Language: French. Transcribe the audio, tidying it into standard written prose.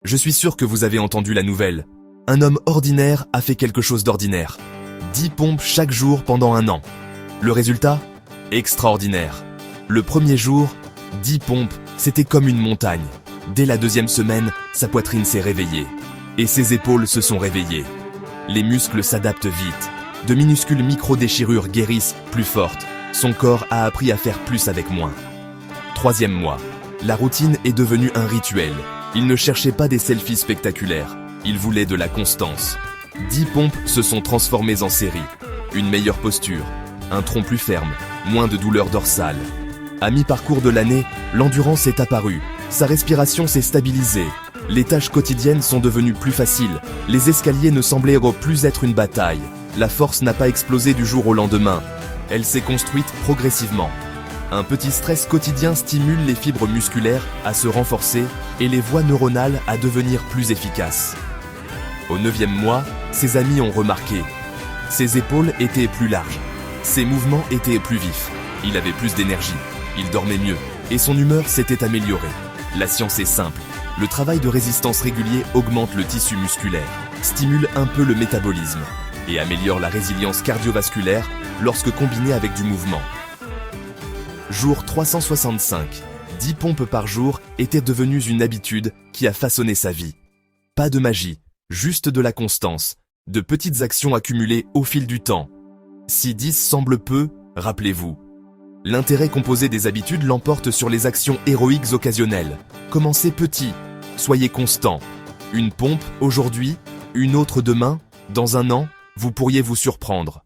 Je suis sûr que vous avez entendu la nouvelle. Un homme ordinaire a fait quelque chose d'ordinaire. 10 pompes chaque jour pendant 1 an. Le résultat? Extraordinaire. Le premier jour, 10 pompes, c'était comme une montagne. Dès la 2e semaine, sa poitrine s'est réveillée. Et ses épaules se sont réveillées. Les muscles s'adaptent vite. De minuscules micro-déchirures guérissent plus fortes. Son corps a appris à faire plus avec moins. 3e mois. La routine est devenue un rituel. Il ne cherchait pas des selfies spectaculaires. Il voulait de la constance. 10 pompes se sont transformées en série. Une meilleure posture, un tronc plus ferme, moins de douleur dorsale. À mi-parcours de l'année, l'endurance est apparue. Sa respiration s'est stabilisée. Les tâches quotidiennes sont devenues plus faciles. Les escaliers ne semblaient plus être une bataille. La force n'a pas explosé du jour au lendemain. Elle s'est construite progressivement. Un petit stress quotidien stimule les fibres musculaires à se renforcer et les voies neuronales à devenir plus efficaces. Au 9e mois, ses amis ont remarqué. Ses épaules étaient plus larges. Ses mouvements étaient plus vifs. Il avait plus d'énergie. Il dormait mieux. Et son humeur s'était améliorée. La science est simple. Le travail de résistance régulier augmente le tissu musculaire, stimule un peu le métabolisme et améliore la résilience cardiovasculaire lorsque combiné avec du mouvement. Jour 365. 10 pompes par jour étaient devenues une habitude qui a façonné sa vie. Pas de magie, juste de la constance, de petites actions accumulées au fil du temps. Si 10 semble peu, rappelez-vous. L'intérêt composé des habitudes l'emporte sur les actions héroïques occasionnelles. Commencez petit, soyez constant. Une pompe aujourd'hui, une autre demain, dans 1 an, vous pourriez vous surprendre.